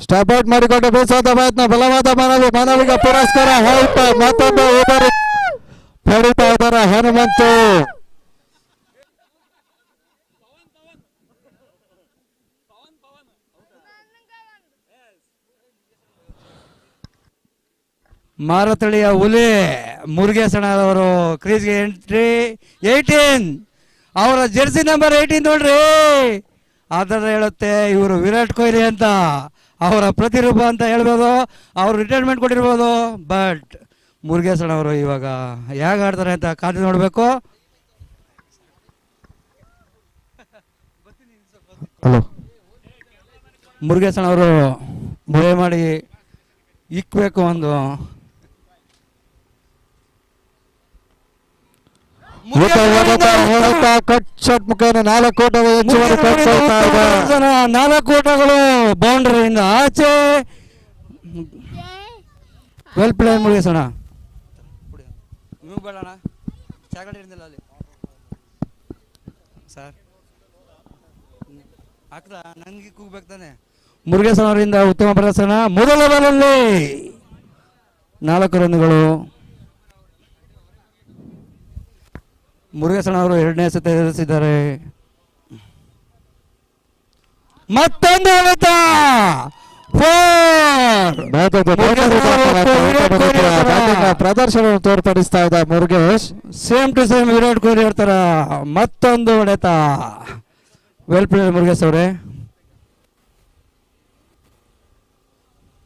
Stop out ಮಾಡಿಕೊಂಡು ಬೀಸೋದ ಪ್ರಯತ್ನ ಬಲವಾದ ಮಾನವಿಗೆ ಪುರಸ್ಕಾರ ಹೌಟ್. ಮತ್ತೊಂದು ಓವರ್ ಪಡಿತಾ ಇದ್ದಾರೆ ಹನುಮಂತು. ಮಾರತಳಿಯ ಹುಲಿ ಮುರುಗೇಶಣ್ಣವರು ಕ್ರೀಸ್ಗೆ ಎಂಟ್ರಿ. 18 ಅವರ ಜೆರ್ಸಿ ನಂಬರ್ 18 ನೋಡ್ರಿ. ಅದರ ಹೇಳುತ್ತೆ ಇವರು ವಿರಾಟ್ ಕೊಹ್ಲಿ ಅಂತ, ಅವರ ಪ್ರತಿರೂಪ ಅಂತ ಹೇಳ್ಬೋದು. ಅವರು ರಿಟೈರ್ಮೆಂಟ್ ಕೊಟ್ಟಿರ್ಬೋದು. ಬಟ್ ಮುರುಗೇಶಣ್ಣವರು ಇವಾಗ ಹೇಗೆ ಆಡ್ತಾರೆ ಅಂತ ಕಾದು ನೋಡಬೇಕು. ಮುರುಗೇಶಣ್ಣವರು ಮಳೆ ಮಾಡಿ ಇಕ್ಬೇಕು ಒಂದು. ಮುಖೇನ 4 ಓಟಗಳು ಹೆಚ್ಚುವರಿ 4 ಓಟಗಳು ಬೌಂಡ್ರಿಯಿಂದ ಆಚೆ. ವೆಲ್ ಪ್ಲೇ ಮುರುಗೇಶಣ್ಣ. ನೀವು ಬೇಡಣ್ಣ ಚಾಕಡೆ ಇರ್ಲಿಲ್ಲ ಅಲ್ಲಿ ಸರ್ ಹಾಕ್ದ ನನಗೆ ಕೂಗ್ಬೇಕು ತಾನೆ. ಮುರುಗೇಶಣ್ಣವರಿಂದ ಉತ್ತಮ ಪ್ರದರ್ಶನ. ಮೊದಲ ಬಾಲಲ್ಲಿ 4 ರನ್ಗಳು. ಮುರುಗೇಶಣ್ಣವರು 2ನೇ ಸತಿ ಎದುರಿಸಿದ್ದಾರೆ. ಮತ್ತೊಂದು ಪ್ರದರ್ಶನ ತೋರ್ಪಡಿಸ್ತಾ ಇದ್ದ Murugesh. Same to same Virat Kohli ಹೇಳ್ತಾರ. ಮತ್ತೊಂದು ಹೊಡೆತ. ವೆಲ್ ಪ್ಲೇ ಮುರುಗೇಶ್ ಅವರೇ.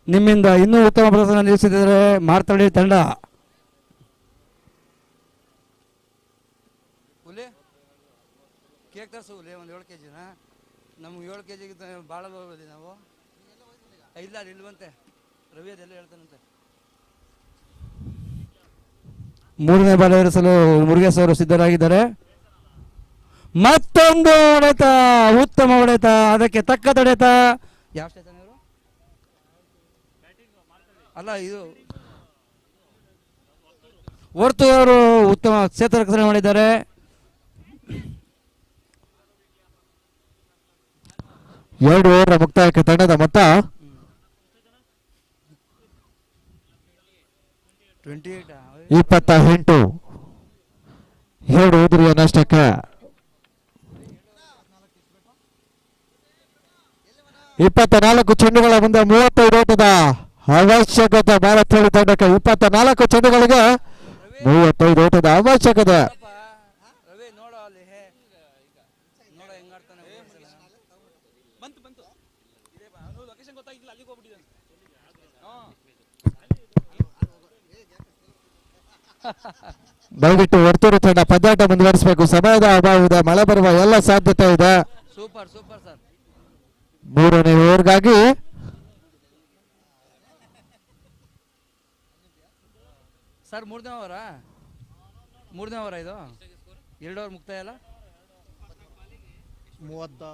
ನಿಮ್ಮಿಂದ ಇನ್ನೂ ಉತ್ತಮ ಪ್ರದರ್ಶನ ನಿಲ್ಲಿಸಿದರೆ ಮಾರ್ತಳ್ಳಿ ತಂಡ. ಕೇಕ್ ತರಿಸು ಒಂದು 7 kg. ನಮ್ಗೆ 7 kg ಭಾಳ ಹೋಗೋದಿ ನಾವು. ಇಲ್ಲ ಇಲ್ವಂತೆ ರವಿ ಅದೆಲ್ಲ ಹೇಳ್ತಾನಂತೆ. 3ನೇ ಬಾಲ್ ಎದುರಿಸಲು ಮುರುಗೇಶ್ ಅವರು ಸಿದ್ಧರಾಗಿದ್ದಾರೆ. ಮತ್ತೊಂದು ಹೊಡೆತ, ಉತ್ತಮ ಹೊಡೆತ, ಅದಕ್ಕೆ ತಕ್ಕ ಹೊಡೆತ. ಯಾವ ಸ್ಟೇಷನ್ ಇವರು ಅಲ್ಲ ಇದು ಹೊರ್ತು ಅವರು ಉತ್ತಮ ಕ್ಷೇತ್ರ ರಕ್ಷಣೆ ಮಾಡಿದ್ದಾರೆ. ಎರಡು ಓವರ್ ಮುಕ್ತಾಯಕ್ಕೆ ತಂಡದ ಮೊತ್ತ 28. 2 ಉದುರಿಯ ನಷ್ಟಕ್ಕೆ 24 ಚೆಂಡುಗಳ ಮುಂದೆ 35 ಓಟದ ಅವಶ್ಯಕತೆ. ಭಾರತೀಯ ತಂಡಕ್ಕೆ 24 ಚೆಂಡುಗಳಿಗೆ 35 ಓಟದ ಅವಶ್ಯಕತೆ. ದಯವಿಟ್ಟು ವರ್ತೂರು ತಂಡ ಪಂದ್ಯಾಟ ಮುಂದುವರಿಸಬೇಕು. ಸಮಯದ ಅಭಾವ ಇದೆ, ಮಳೆ ಬರುವ ಎಲ್ಲ ಸಾಧ್ಯತೆ ಇದೆ. Super super sir. 3ನೇ ಓವರ್ಗಾಗಿ ಸರ್ 3ನೇ ಓವರ ಇದು 2 ಓವರ್ ಮುಕ್ತಾಯ ಅಲ್ಲ 30.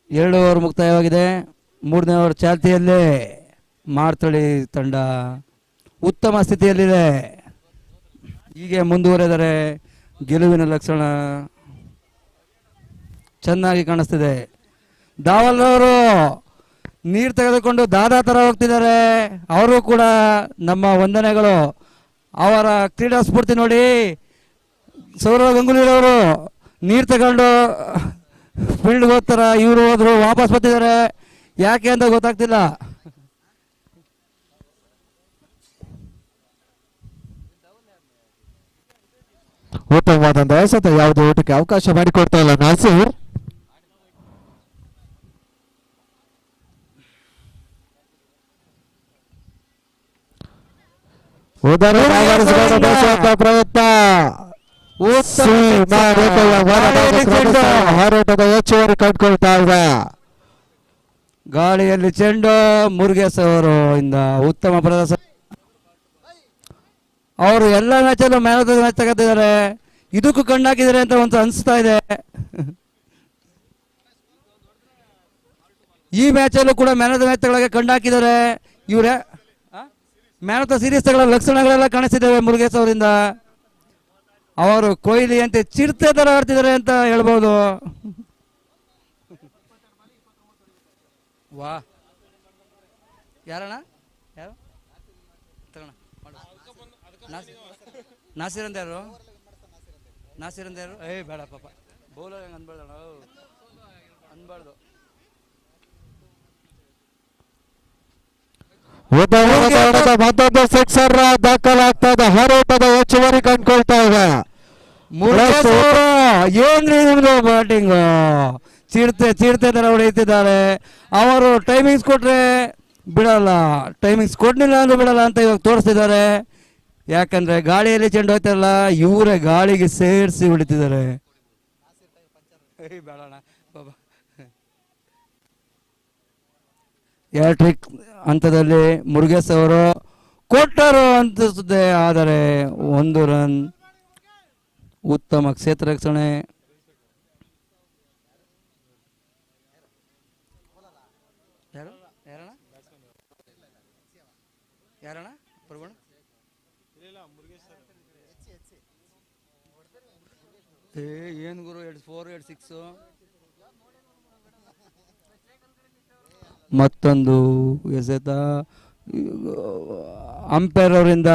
2 ಓವರ್ ಮುಕ್ತಾಯವಾಗಿದೆ. 3ನೇ ಓವರ್ ಚಾಲ್ತಿಯಲ್ಲೇ ಮಾರ್ತಳಿ ತಂಡ ಉತ್ತಮ ಸ್ಥಿತಿಯಲ್ಲಿದೆ. ಹೀಗೆ ಮುಂದುವರೆದರೆ ಗೆಲುವಿನ ಲಕ್ಷಣ ಚೆನ್ನಾಗಿ ಕಾಣಿಸ್ತಿದೆ. ದಾವಲ್ ಅವರು ನೀರು ತೆಗೆದುಕೊಂಡು ದಾದಾ ಥರ ಹೋಗ್ತಿದ್ದಾರೆ. ಅವರು ಕೂಡ ನಮ್ಮ ವಂದನೆಗಳು. ಅವರ ಕ್ರೀಡಾ ಸ್ಫೂರ್ತಿ ನೋಡಿ. ಸೌರವ್ ಗಂಗೂಲಿಯವರು ನೀರು ತಗೊಂಡು ಫೀಲ್ಡ್ಗೆ ಹೋಗ್ತಾರ, ಇವರು ಹೋದ್ರು ವಾಪಸ್ ಬರ್ತಿದ್ದಾರೆ. ಯಾಕೆ ಅಂತ ಗೊತ್ತಾಗ್ತಿಲ್ಲ. ಉತ್ತಮವಾದಂತಹ ಎಸೆತ, ಯಾವುದೇ ಓಟಕ್ಕೆ ಅವಕಾಶ ಮಾಡಿಕೊಡ್ತಾ ಇಲ್ಲ ನಾಸೀರ್. ಪ್ರಯತ್ನ ಹೋರಾಟದ ಹೆಚ್ಚುವರಿ ಕಂಡುಕೊಳ್ತಾ ಇದೆ. ಗಾಳಿಯಲ್ಲಿ ಚೆಂಡು. ಮುರುಗೇಶ್ ಅವರು ಇಂದ ಉತ್ತಮ ಪ್ರದರ್ಶನ. ಅವರು ಎಲ್ಲ ಮ್ಯಾಚಲ್ಲೂ ಮ್ಯಾನ್ ಆಫ್ ದ ಮ್ಯಾಚ್ ತಗೋತಿದ್ದಾರೆ. ಇದಕ್ಕೂ ಕಣ್ಣಾಕಿದ್ದಾರೆ ಅಂತ ಒಂದು ಅನಿಸ್ತಾ ಇದೆ. ಈ ಮ್ಯಾಚಲ್ಲೂ ಕೂಡ ಮ್ಯಾನ್ ಆಫ್ ದ ಮ್ಯಾಚ್ ತಗೊಳ್ಳೋಕೆ ಕಣ್ಣಾಕಿದ್ದಾರೆ. ಇವರೇ ಮ್ಯಾನ್ ಆಫ್ ದ ಸೀರೀಸ್ ತಗೊಳ್ಳೋ ಲಕ್ಷಣಗಳೆಲ್ಲ ಕಾಣಿಸ್ತಿದ್ದಾವೆ ಮುರುಗೇಶ್ ಅವರಿಂದ. ಅವರು ಕೊಹ್ಲಿ ಅಂತೆ ಚಿರತೆ ಥರ ಆಡ್ತಿದ್ದಾರೆ ಅಂತ ಹೇಳ್ಬೋದು. ವಾ ಯಾರಣ್ಣ ಯಾರು ತಗೋಣ ನಾಸಿರ್ ಅಂತ ಯಾರು ನಾಸಿರ್ ಅಂತ ಯಾರು ಬೇಡ ಪಾಪ ಬೌಲರ್ ಹೆಂಗೆ ಅನ್ಬಾರ್ದಣ್ಣ ಅನ್ಬಾರ್ದು. ಮತ್ತೊಂದು ಸಿಕ್ಸರ್ ದಾಖಲಾಗ್ತಾ ಇದೆ. ಹರೋಟದ ಹೆಚ್ಚುವರಿ ಕಂಡ್ಕೊಳ್ತಾ ಇದೆ. ಏನ್ರಿ ನಿಮ್ದು ಬ್ಯಾಟಿಂಗ್ ಚಿರತೆ ತರ ಹೊಡೆಯುತ್ತಿದ್ದಾರೆ. ಅವರು ಟೈಮಿಂಗ್ಸ್ ಕೊಟ್ರೆ ಬಿಡಲ್ಲ, ಟೈಮಿಂಗ್ಸ್ ಕೊಡ್ಲಿಲ್ಲ ಅಂದ್ರೆ ಬಿಡಲ್ಲ ಅಂತ ಇವಾಗ ತೋರಿಸ್ತಿದ್ದಾರೆ. ಯಾಕಂದ್ರೆ ಗಾಳಿಯಲ್ಲಿ ಚೆಂಡು ಹೋಯ್ತಾರಲ್ಲ, ಇವರೇ ಗಾಳಿಗೆ ಸೇರಿಸಿ ಹೊಡಿತಿದ್ದಾರೆ. ಬೇಡಣ್ಣ ಬಾಬಾ. ಹ್ಯಾಟ್ರಿಕ್ ಹಂತದಲ್ಲಿ ಮುರುಗೇಶ್ ಅವರು ಕೊಟ್ಟರು ಅನಿಸುತ್ತೆ, ಆದರೆ 1 ರನ್. ಉತ್ತಮ ಕ್ಷೇತ್ರ ರಕ್ಷಣೆ. ಯಾರಣ್ಣ ಪ್ರಭುಣ ಏನು ಗುರು 4 6 ಮತ್ತೊಂದು ಎಸೆತ. ಅಂಪೈರ್ ಅವರಿಂದ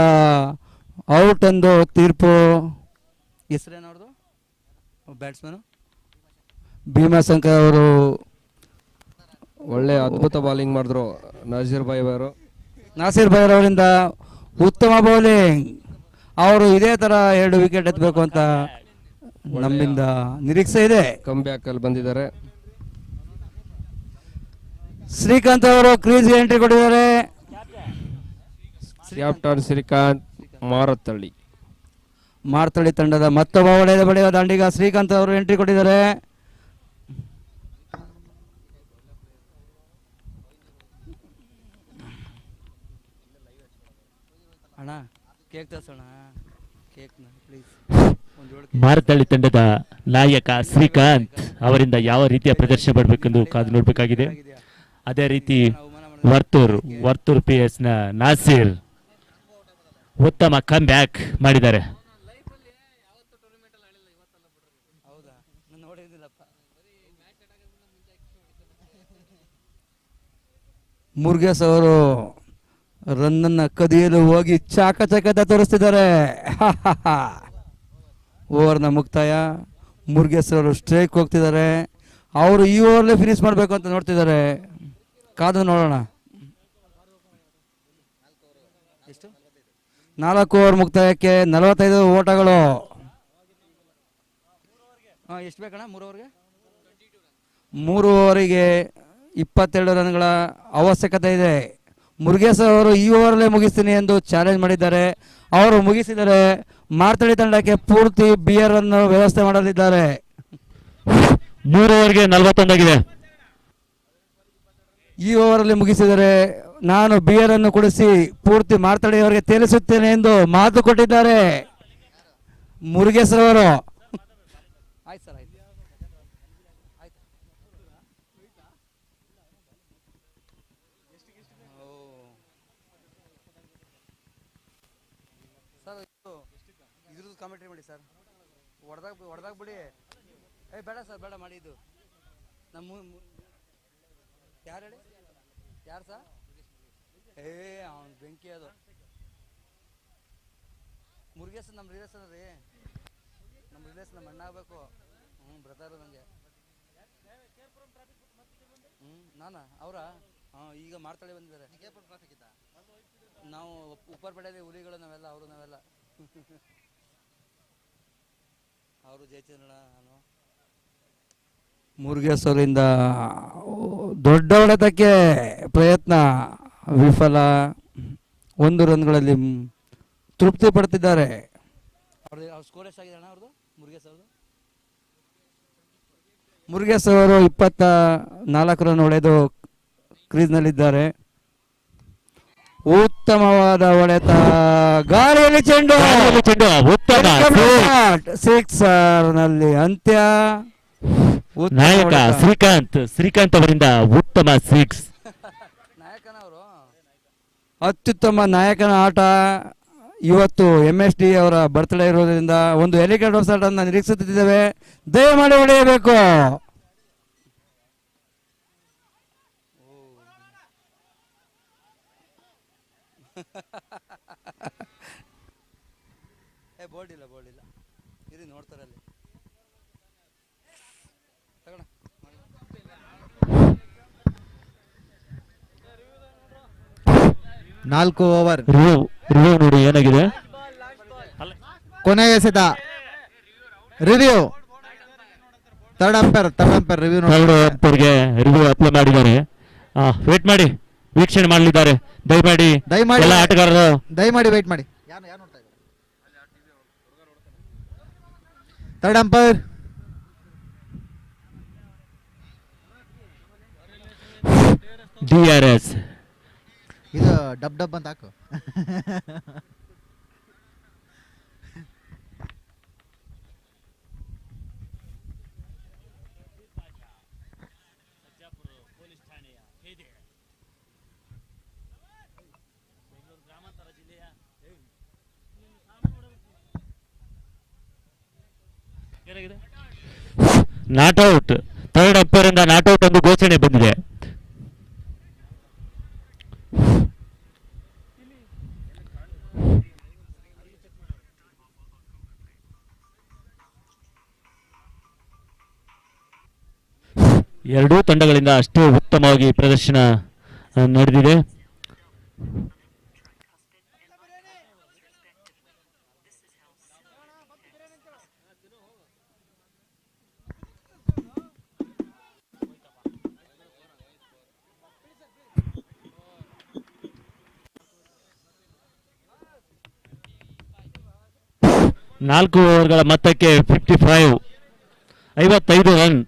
ಔಟ್ ಎಂದು ತೀರ್ಪು. ಹೆಸರೇನವ್ರದ್ದು ಬ್ಯಾಟ್ಸ್ಮನ್ ಭೀಮಾಶಂಕರ್ ಅವರು ಒಳ್ಳೆ ಅದ್ಭುತ ಬೌಲಿಂಗ್ ಮಾಡಿದ್ರು ನಾಸೀರ್ ಭಾಯ್ ಅವರು. ನಾಸೀರ್ ಭಾಯ್ ಅವರಿಂದ ಉತ್ತಮ ಬೌಲಿಂಗ್. ಅವರು ಇದೇ ತರ 2 ವಿಕೆಟ್ ಎತ್ತಬೇಕು ಅಂತ ನಮ್ಮಿಂದ ನಿರೀಕ್ಷೆ ಇದೆ. ಕಮ್ ಬ್ಯಾಕ್ ಅಲ್ಲಿ ಬಂದಿದ್ದಾರೆ. ಶ್ರೀಕಾಂತ್ ಅವರು ಕ್ರೀಸ್ಗೆ ಎಂಟ್ರಿ ಕೊಟ್ಟಿದ್ದಾರೆ. ಕ್ಯಾಪ್ಟನ್ ಶ್ರೀಕಾಂತ್ ಮಾರ್ತಳ್ಳಿ ತಂಡದ ಮತ್ತೊಬ್ಬ ಬಳೆಯುವ ದಾಂಡಿಗ ಶ್ರೀಕಾಂತ್ ಅವರು ಎಂಟ್ರಿ ಕೊಟ್ಟಿದ್ದಾರೆ. ಅಣ್ಣ ಕೇಕ್ ತರ್ಸೋಣ, ಕೇಕ್ನ ಪ್ಲೀಸ್. ಮಾರತಳ್ಳಿ ತಂಡದ ನಾಯಕ ಶ್ರೀಕಾಂತ್ ಅವರಿಂದ ಯಾವ ರೀತಿಯ ಪ್ರದರ್ಶನ ಮಾಡಬೇಕೆಂದು ಕಾದು ನೋಡಬೇಕಾಗಿದೆ. ಅದೇ ರೀತಿ ವರ್ತೂರ್ PS ನ ನಾಸೀರ್ ಉತ್ತಮ ಕಮ್ ಬ್ಯಾಕ್ ಮಾಡಿದ್ದಾರೆ. ಮುರುಗೇಶ್ ಅವರು ರನ್ನನ್ನು ಕದಿಯಲು ಹೋಗಿ ಚಾಕಚಕ್ಯತೆ ತೋರಿಸ್ತಿದ್ದಾರೆ. ಓವರ್ನ ಮುಕ್ತಾಯ. ಮುರುಗೇಶ್ ಅವರು ಸ್ಟ್ರೈಕ್ ಹೋಗ್ತಿದ್ದಾರೆ. ಅವರು ಈ ಓವರ್ಲೇ ಫಿನಿಶ್ ಮಾಡಬೇಕು ಅಂತ ನೋಡ್ತಿದ್ದಾರೆ. ಕಾದು ನೋಡೋಣ. ಎಷ್ಟು 4 ಓವರ್ ಮುಕ್ತಾಯಕ್ಕೆ 45 ಓಟಗಳು. ಎಷ್ಟು ಬೇಕಣ್ಣ 3 ಓವರ್ಗೆ? 3 ಓವರಿಗೆ 22 ರನ್ಗಳ ಅವಶ್ಯಕತೆ ಇದೆ. ಮುರುಗೇಶ್ ಅವರು ಈ ಓವರಲ್ಲೇ ಮುಗಿಸ್ತೀನಿ ಎಂದು ಚಾಲೆಂಜ್ ಮಾಡಿದ್ದಾರೆ. ಅವರು ಮುಗಿಸಿದರೆ ಮಾರ್ತಳ್ಳಿ ತಂಡಕ್ಕೆ ಪೂರ್ತಿ ಬಿಯರ್ ಅನ್ನು ವ್ಯವಸ್ಥೆ ಮಾಡಲಿದ್ದಾರೆ. 3 ಓವರ್ಗೆ 41 ಆಗಿದೆ. ಈ ಓವರಲ್ಲಿ ಮುಗಿಸಿದರೆ ನಾನು ಬಿಯರ್ ಅನ್ನು ಕುಡಿಸಿ ಪೂರ್ತಿ ಮಾರ್ತಳ್ಳಿ ಅವರಿಗೆ ತೇಲಿಸುತ್ತೇನೆ ಎಂದು ಮಾತು ಕೊಟ್ಟಿದ್ದಾರೆ ಮುರುಗೇಶ್ ಅವರು. ಆಯ್ತು ಸರ್, ಆಯ್ತು ಆಯ್ತು. ಸರ್ ಇದ್ರದ್ದು ಕಾಮೆಂಟ್ರಿ ಮಾಡಿ ಸರ್. ಹೊಡೆದಾಗ ಬಿಡಿ. ಬೇಡ ಸರ್, ಬೇಡ ಮಾಡಿ. ಇದು ನಮ್ಮ ಯಾರು ಹೇಳಿ, ಯಾರು ಸರ್? ಅವನು ಬೆಂಕಿ. ಅದು ಮುರುಗೇಶ್ ನಮ್ಮ ರಿಲೇಷನ್ ರೀ, ನಮ್ಮ ರಿಲೇಷನ್ ನಮ್ಮ ಅಣ್ಣ ಆಗಬೇಕು. ಬ್ರದರ್ ನನಗೆ. ನಾನಾ ಅವರ ಈಗ ಮಾರ್ತಳ್ಳಿ ಬಂದಿದ್ದಾರೆ. ನಾವು ಉಪ್ಪರ್ಪೇಟೆಯಲ್ಲಿ ಹುಲಿಗಳು ನಾವೆಲ್ಲ. ನಾವೆಲ್ಲ ಅವರು ಜಯಚಂದ್ರಣ್ಣ, ನಾನು. ಮುರುಗೇಶ್ ಅವರಿಂದ ದೊಡ್ಡ ಹೊಡೆತಕ್ಕೆ ಪ್ರಯತ್ನ ವಿಫಲ. 1 ರನ್ಗಳಲ್ಲಿ ತೃಪ್ತಿ ಪಡ್ತಿದ್ದಾರೆ. ಅವ್ರ ಸ್ಕೋರ್ ಎಷ್ಟಾಗಿದೆ ಅಣ್ಣ ಅವ್ರದ್ದು? ಮುರುಗೇಶ್ ಅವರು 24 ರನ್ ಹೊಡೆದು ಕ್ರೀಸ್ನಲ್ಲಿದ್ದಾರೆ. ಉತ್ತಮವಾದ ಹೊಡೆತ, ಗಾಳಿಯಲ್ಲಿ ಚೆಂಡು ಉತ್ತಮ ಸಿಕ್ಸರ್ ನಲ್ಲಿ ಅಂತ್ಯ. ನಾಯಕ ಶ್ರೀಕಾಂತ್ ಅವರಿಂದ ಉತ್ತಮ 6. ನಾಯಕನವರು ಅತ್ಯುತ್ತಮ ನಾಯಕನ ಆಟ ಇವತ್ತು MSD ಅವರ ಬರ್ತ್ಡೇ ಇರೋದ್ರಿಂದ ಒಂದು ಹೆಲಿಕಾಪ್ಟರ್ ಶಾಟ್ ಅನ್ನು ನಿರೀಕ್ಷಿಸುತ್ತಿದ್ದೇವೆ. ದಯಮಾಡಿ ಹೊಡೆಯಬೇಕು. ಬೋರ್ಡ್ ಇಲ್ಲ ಇರಿ ನೋಡ್ತಾರೆ ಅಲ್ಲಿ. 4 ಓವರ್ ರಿವ್ಯೂ ನೋಡಿ ಏನಾಗಿದೆ. ಕೊನೆಗೆ ಎಸೆತ review. Third umpire review third ಅಂಪೈರ್ಗೆ ರಿವ್ಯೂ ಅಪ್ಲೈ ಮಾಡಿದ್ದಾರೆ. ವೇಟ್ ಮಾಡಿ ವೀಕ್ಷಣೆ ಮಾಡಲಿದ್ದಾರೆ. ದಯಮಾಡಿ ಎಲ್ಲ ಆಟಗಾರರು ದಯಮಾಡಿ ವೇಟ್ ಮಾಡಿ. Third umpire DRS. ಇದು ಡಬ್ ಅಂತ ಹಾಕು. Not out. ಥರ್ಡ್ ಅಂಪೈರ್ ಇಂದ ನಾಟ್ ಔಟ್ ಎಂದು ಘೋಷಣೆ ಬಂದಿದೆ. ಎರಡೂ ತಂಡಗಳಿಂದ ಅಷ್ಟೇ ಉತ್ತಮವಾಗಿ ಪ್ರದರ್ಶನ ನಡೆದಿದೆ. ನಾಲ್ಕು ಓವರ್ಗಳ ಮೊತ್ತಕ್ಕೆ 55 ರನ್.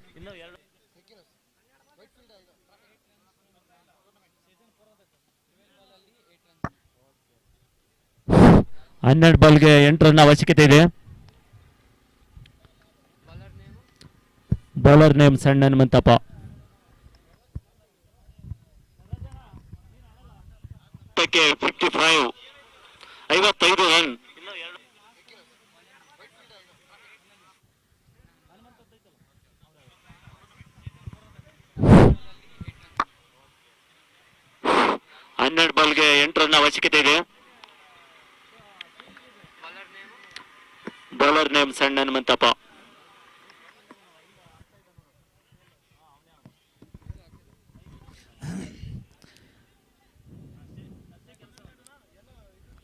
ಹನ್ನೆರಡು ಬಾಲ್ಗೆ 8 ರನ್ ಅವಶ್ಯಕತೆ ಇದೆ. ಬೌಲರ್ ನೇಮ್ ಸಣ್ಣ ಹನುಮಂತಪ್ಪ. ಮೊತ್ತಕ್ಕೆ 55 ರನ್. ಹನ್ನೆರಡು ಬಾಲ್ಗೆ 8 ರನ್ ಅವಶ್ಯಕತೆ ಇದೆ. ಬೌಲರ್ ನೇಮ್ ಸಣ್ಣ ಹನುಮಂತಪ್ಪ.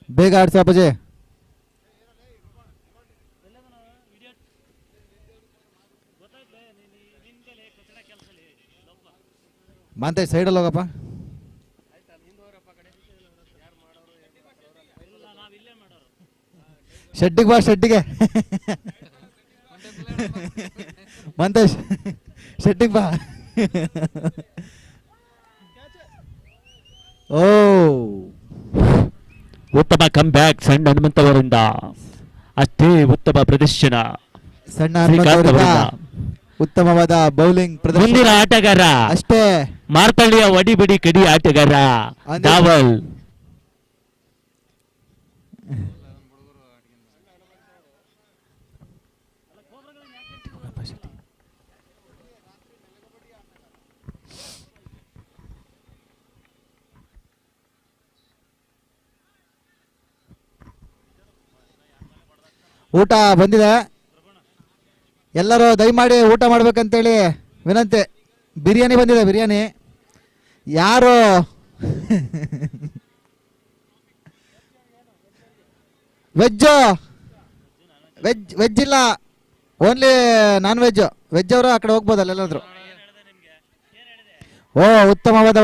ಬೇಗ ಆಡ್ಸಿ ಅಪ್ಪಾಜಿ. ಮಾಂತೆ ಸೈಡಲ್ಲಿ ಹೋಗಪ್ಪ. ಶೆಡ್ಡಿಗೆ ಬಾ, ಶೆಡ್ಡಿಗೆ ಮಂತೇಶ್, ಶೆಡ್ಡಿಗೆ ಬಾ. ಓ, ಉತ್ತಮ ಕಮ್ ಬ್ಯಾಕ್ ಸಣ್ಣ ಹನುಮಂತವರಿಂದ. ಅಷ್ಟೇ ಉತ್ತಮ ಪ್ರದರ್ಶನ ಸಣ್ಣ ಹನುಮಂತವರಿಂದ. ಉತ್ತಮವಾದ ಬೌಲಿಂಗ್ ಪ್ರದರ್ಶನ. ಮುಂದಿನ ಆಟಗಾರ ಅಷ್ಟೇ ಮಾರ್ತಳ್ಳಿಯ ವಡಿಬಡಿ ಕಡಿ ಆಟಗಾರ ದಾವಲ್. ಊಟ ಬಂದಿದೆ, ಎಲ್ಲರೂ ದಯಮಾಡಿ ಊಟ ಮಾಡ್ಬೇಕಂತೇಳಿ ವಿನಂತಿ. ಬಿರಿಯಾನಿ ಬಂದಿದೆ, ಬಿರಿಯಾನಿ. ಯಾರು ವೆಜ್ ಇಲ್ಲ, ಓನ್ಲಿ ನಾನ್ ವೆಜ್. ವೆಜ್ ಅವರು ಆ ಕಡೆ ಹೋಗ್ಬೋದಲ್ಲ ಎಲ್ಲಾದ್ರು. ಓ, ಉತ್ತಮವಾದ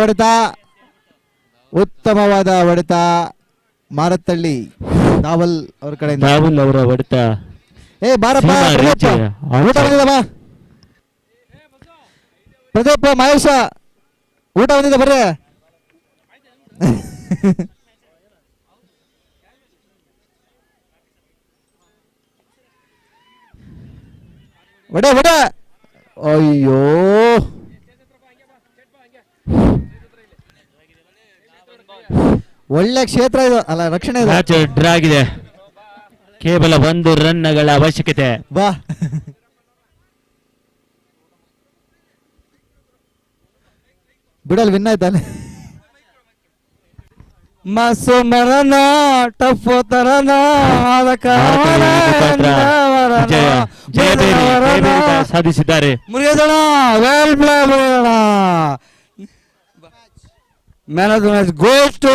ಹೊಡೆತ ಮಾರತ್ತಳ್ಳಿ ದಾವಲ್ ಅವ್ರ ಕಡೆಯಿಂದ. ದಾವಲ್ ಅವರ ಹೊಡೆತ. ಬಾರಪ್ಪ ಪ್ರದೀಪ್, ಊಟ ಬಂದಿದೆ ಬಾ. ಪ್ರದೀಪ್, ಮಹೇಶ, ಊಟ ಬಂದಿದೆ ಬರ್ರಿ. ಒಡೆ. ಅಯ್ಯೋ, ಒಳ್ಳೆ ಕ್ಷೇತ್ರ ಇದು, ಅಲ್ಲ ರಕ್ಷಣೆ ಇದು. ಮ್ಯಾಚ್ ಡ್ರಾ ಆಗಿದೆ, ಕೇವಲ 1 ರನ್ಗಳ ಅವಶ್ಯಕತೆ. ಬಾ ಬಿಡಲ್ ವಿನ್ ಆಯ್ತಾನೆ. ಮಸು ಮರನ ಟಫ್ ತರನ ಸಾಧಿಸಿದ್ದಾರೆ. ಮುರುಗೇಶಣ್ಣ ವೆಲ್ ಪ್ಲೇ ಮುರುಗೇಶಣ್ಣ. Man of the match goes to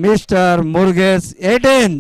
mister Murugesh 18.